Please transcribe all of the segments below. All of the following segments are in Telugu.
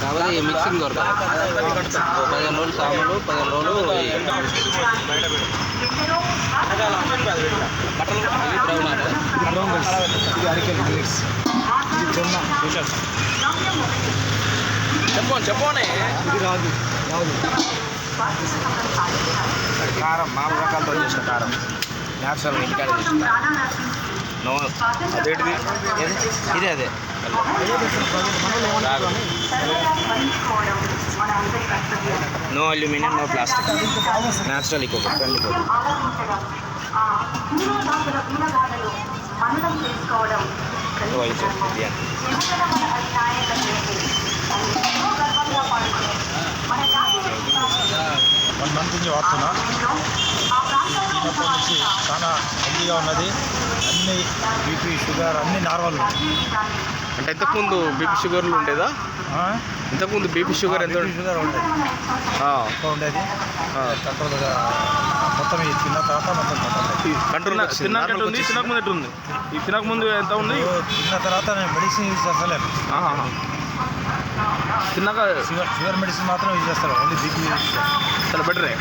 కాకపోతే మిక్సింగ్ దొరకదు. 15 రోజులు సాములు, 15 రోజులు చెప్పనే ఇది రాదు కారం 4 రకాలతో చేసిన కారం న్యాచురల్ ఇంటికాడ చేసిన నో అదేంటిది ఇదే అదే no aluminium no plastic natural eco one month నుంచి వాడుతున్నా. చిన్నప్పటి నుంచి చాలా హెల్తీగా ఉన్నది. అన్ని బీపీ షుగర్ అన్ని నార్మల్. అంటే ఇంతకుముందు బీపీ షుగర్లు ఉండేదా? ఇంతకుముందు బీపీ షుగర్ ఎంత షుగర్ ఉండేది ఎక్కువ ఉండేది. కంట్రోల్గా మొత్తం ఈ తిన్న తర్వాత మొత్తం కంట్రోల్ తిన్నట్టుంది. తినకముందు ఎట్టుంది? ఈ తినకముందు ఎంత ఉంది? తిన్న తర్వాత నేను మెడిసిన్ యూజ్ చేస్తలేను. తిన్నాక షుగర్ మెడిసిన్ మాత్రం యూజ్ చేస్తాను. ఓన్లీ బీపీ యూజ్ చేస్తాను. చాలా బెటరే.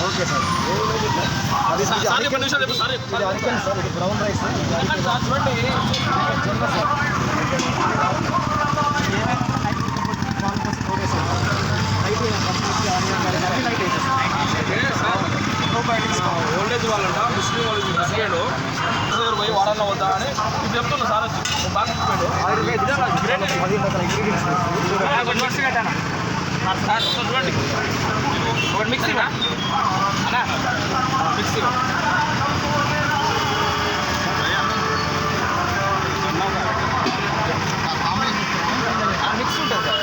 Okay sir. ఇది బ్రౌన్ రైస్ ఓల్డేజ్ వాళ్ళంట ముస్లిం వాళ్ళు చెప్పాడు పోయి వాడాలని వద్దా అని చెప్తున్నా సార్ వచ్చి బాగా చెప్పాడు. సార్ చూడండి ఒకటి మిక్సీ అన్నా మిక్సీ మిక్సీ ఉంటుంది సార్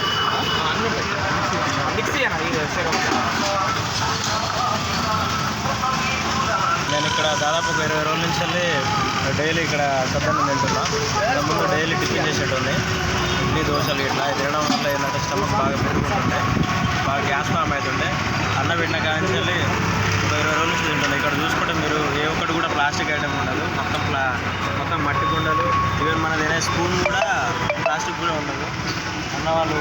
అన్నీ మిక్సీ అన్న ఇది నేను ఇక్కడ దాదాపు ఒక 20 రోజుల నుంచి డైలీ ఇక్కడ సద్దన్నం తింటున్నా. ముందు డైలీ టిఫిన్ చేసేటోని ఇడ్లీ దోశలు ఇట్లా తినడం వల్ల ఏంటంటే స్టమక్ బాగా పెరుగుతుంటే బాగా గ్యాస్ ఫామ్ అవుతుండే. అన్న పెట్టిన కానీ ఒక 20 రోజుల నుంచి తింటున్నాను. ఇక్కడ చూసుకుంటే మీరు ఏ ఒక్కటి కూడా ప్లాస్టిక్ ఐటమ్ ఉండదు. మొత్తం మట్టి కుండలు, ఈవెన్ మన తినే స్పూన్ కూడా ప్లాస్టిక్ కూడా ఉండదు. అన్న వాళ్ళు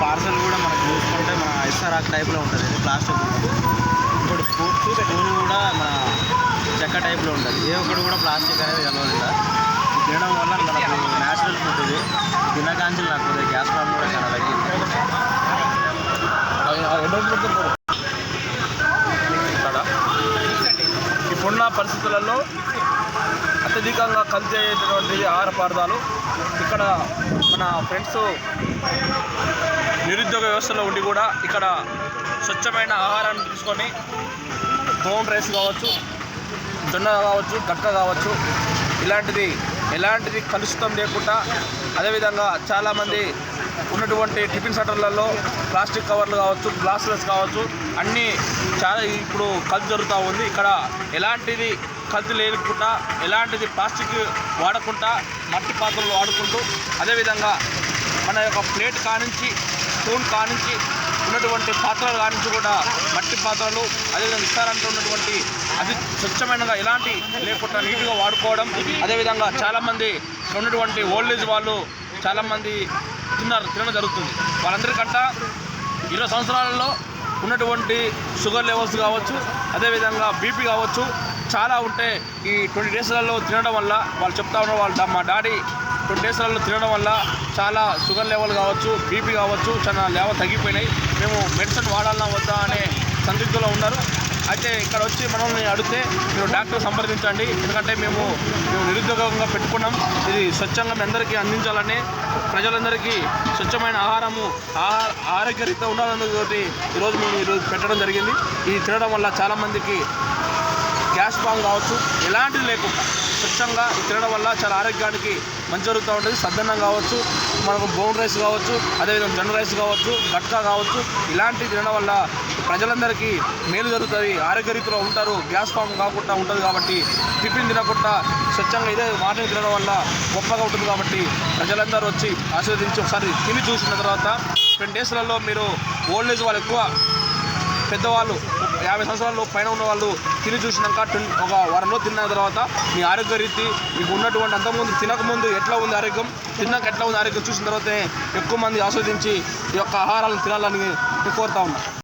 పార్సల్ కూడా మనకు చూసుకుంటే మన ఇస్తారాక్ టైప్లో ఉంటుంది. ఇది ప్లాస్టిక్ ఉండదు. ఇప్పుడు స్పూన్ కూడా మన చెక్క టైప్లో ఉంటుంది. ఏ ఒక్కటి కూడా ప్లాస్టిక్ అనేది కలవదు. తినడం వల్ల మనకు న్యాచురల్ ఫుడ్ ఇది. తినకాంచెలు నాకు గ్యాస్ ప్రాబ్లం కూడా చాలా తగ్గింది. ఇప్పుడున్న పరిస్థితులలో అత్యధికంగా కల్తీ అయ్యేటటువంటి ఆహార పదార్థాలు ఇక్కడ మన ఫ్రెండ్స్ నిరుద్యోగ వ్యవస్థలో ఉండి కూడా ఇక్కడ స్వచ్ఛమైన ఆహారాన్ని తీసుకొని బ్రౌన్ రైస్ కావచ్చు, జొన్న కావచ్చు, గట్క కావచ్చు, ఎలాంటిది కలుషితం లేకుండా అదేవిధంగా చాలామంది ఉన్నటువంటి టిఫిన్ సెంటర్లలో ప్లాస్టిక్ కవర్లు కావచ్చు, గ్లాసులెస్ కావచ్చు, అన్నీ చాలా ఇప్పుడు కల్తీ జరుగుతూ ఉంది. ఇక్కడ ఎలాంటిది కల్తీ లేకుండా ఎలాంటిది ప్లాస్టిక్ వాడకుండా మట్టి పాత్రలు వాడుకుంటూ అదేవిధంగా మన యొక్క ప్లేట్ కానించి స్పూన్ కానించి ఉన్నటువంటి పాత్రలు కానించి కూడా మట్టి పాత్రలు అదేవిధంగా విస్తారంతో ఉన్నటువంటి అది స్వచ్ఛమైనగా ఎలాంటి లేకుండా నీట్గా వాడుకోవడం. అదేవిధంగా చాలామంది ఉన్నటువంటి ఓల్డేజ్ వాళ్ళు చాలామంది తినడం జరుగుతుంది. వాళ్ళందరికంటా 20 సంవత్సరాలలో ఉన్నటువంటి షుగర్ లెవెల్స్ కావచ్చు, అదేవిధంగా బీపీ కావచ్చు చాలా ఉంటే ఈ 20 డేస్లలో తినడం వల్ల వాళ్ళు చెప్తా ఉన్నారు. మా డాడీ 20 డేస్లలో తినడం వల్ల చాలా షుగర్ లెవెల్ కావచ్చు, బీపీ కావచ్చు చాలా లెవెల్ తగ్గిపోయినాయి. మేము మెడిసిన్ వాడాలన్నా వద్దా అనే సందిగ్ధంలో ఉన్నారు. అయితే ఇక్కడ వచ్చి మనల్ని అడిగితే మీరు డాక్టర్ సంప్రదించండి. ఎందుకంటే మేము నిరుద్యోగంగా పెట్టుకున్నాం. ఇది స్వచ్ఛంగా మీ అందరికీ అందించాలని, ప్రజలందరికీ స్వచ్ఛమైన ఆరోగ్యరీత్యా ఉండాలన్నది ఈరోజు మేము పెట్టడం జరిగింది. ఇది తినడం వల్ల చాలామందికి గ్యాస్ ఫామ్ కావచ్చు ఎలాంటిది లేకుండా స్వచ్ఛంగా తినడం వల్ల చాలా ఆరోగ్యానికి మంచి జరుగుతూ ఉంటుంది. సద్దన్నం కావచ్చు, మనకు బ్రౌన్ రైస్ కావచ్చు, అదేవిధంగా జొన్న రైస్ కావచ్చు, గట్కా కావచ్చు, ఇలాంటివి తినడం వల్ల ప్రజలందరికీ మేలు జరుగుతుంది. ఆరోగ్యరీతిలో ఉంటారు, గ్యాస్ ఫామ్ కాకుండా ఉంటుంది. కాబట్టి టిఫిన్ తినకుండా స్వచ్ఛంగా ఇదే వాటిని తినడం వల్ల గొప్పగా ఉంటుంది. కాబట్టి ప్రజలందరూ వచ్చి ఆశీర్వదించి ఒకసారి తిని చూసిన తర్వాత 20 డేస్లలో మీరు ఓల్డ్ ఏజ్ వాళ్ళు ఎక్కువ పెద్దవాళ్ళు 50 సంవత్సరాలు పైన ఉన్న వాళ్ళు తిని చూసినాక ఒక వారంలో తిన్న తర్వాత మీ ఆరోగ్య రీతి మీకు ఉన్నటువంటి అంతకుముందు తినకముందు ఎట్లా ఉంది ఆరోగ్యం, తిన్నాక ఎట్లా ఉంది ఆరోగ్యం చూసిన తర్వాతనే ఎక్కువ మంది ఆస్వాదించి ఈ యొక్క ఆహారాలను తినాలని కోరుతా ఉన్నా.